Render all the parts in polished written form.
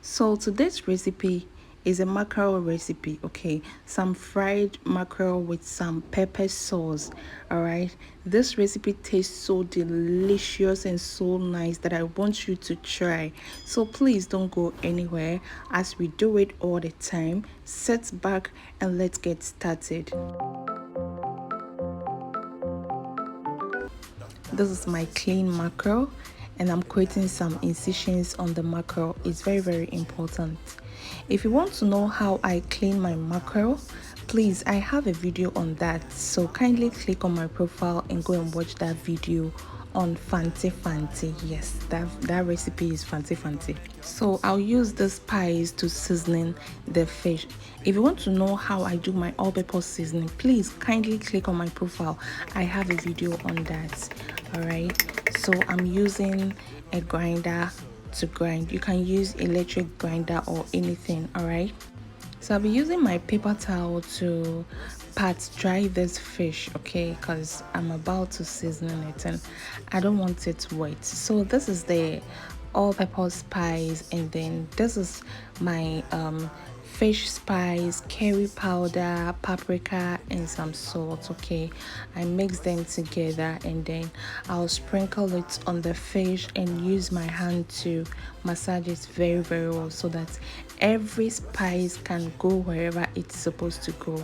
So today's recipe is a mackerel recipe, okay? Some fried mackerel with some pepper sauce, all right? This recipe tastes so delicious and so nice that I want you to try. So please don't go anywhere as we do it all the time. Sit back and let's get started. This is my clean mackerel and I'm creating some incisions on the mackerel. It's very important. If you want to know how I clean my mackerel, please, I have a video on that, so kindly click on my profile and go and watch that video on Fancy. Yes, that recipe is Fancy. So I'll use the spice to seasoning the fish. If you want to know how I do my all-purpose seasoning, please kindly click on my profile. I have a video on that. All right, so I'm using a grinder to grind. You can use electric grinder or anything. All right, so I'll be using my paper towel to pat dry this fish, okay, because I'm about to season it and I don't want it wet. So this is the all-purpose spice, and then this is my fish spice, curry powder, paprika, and some salt. Okay, I mix them together and then I'll sprinkle it on the fish and use my hand to massage it very well so that every spice can go wherever it's supposed to go.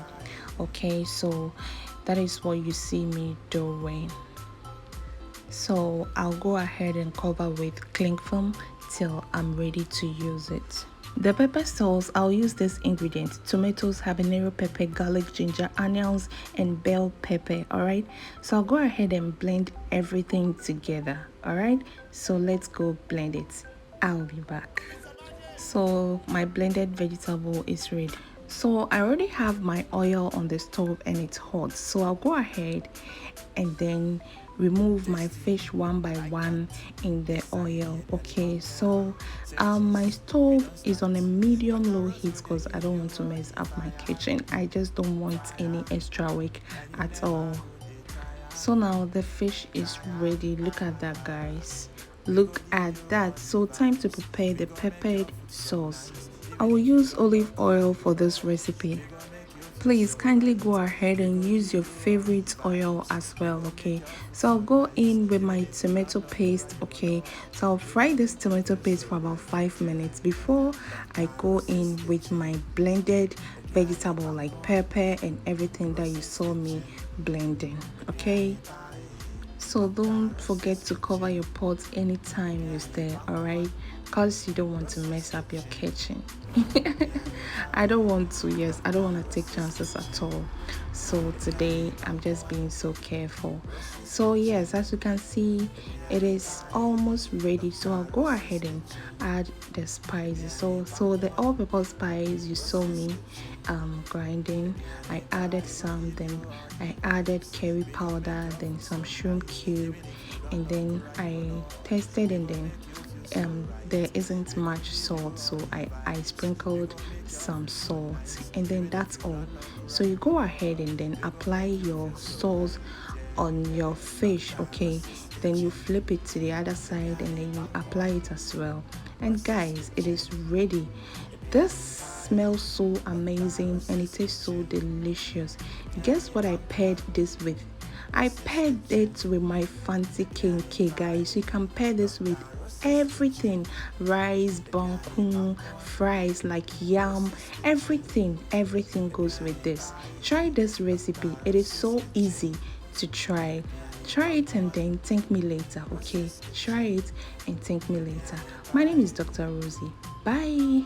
Okay, so that is what you see me doing. So I'll go ahead and cover with cling film till I'm ready to use it. The pepper sauce, I'll use this ingredient: tomatoes, habanero pepper, garlic, ginger, onions, and bell pepper. All right, so I'll go ahead and blend everything together. All right, so let's go blend it. I'll be back. So my blended vegetable is ready. So I already have my oil on the stove and it's hot, so I'll go ahead and then remove my fish one by one in the oil. Okay, so my stove is on a medium low heat because I don't want to mess up my kitchen. I just don't want any extra work at all. So now the fish is ready. Look at that, guys, look at that. So time to prepare the peppered sauce. I will use olive oil for this recipe. Please kindly go ahead and use your favorite oil as well. Okay, so I'll go in with my tomato paste. Okay, so I'll fry this tomato paste for about 5 minutes before I go in with my blended vegetable like pepper and everything that you saw me blending. Okay, so don't forget to cover your pots anytime you stir, all right, because you don't want to mess up your kitchen. I don't want to, yes, I don't want to take chances at all. So today I'm just being so careful. So yes, as you can see, it is almost ready. So I'll go ahead and add the spices. So the all-purpose spice you saw me grinding, I added some, then I added curry powder, then some shrimp cube, and then I tested, and then there isn't much salt, so I sprinkled some salt, and then that's all. So you go ahead and then apply your sauce on your fish. Okay, then you flip it to the other side and then you apply it as well, and guys, it is ready. This smells so amazing and it tastes so delicious. Guess what I paired this with? I paired it with my fancy cake, guys. You can pair this with everything: rice, banku, fries like yam, everything goes with this. Try this recipe, it is so easy to try it and then thank me later. Okay, try it and thank me later. My name is Dr. Rosie. Bye.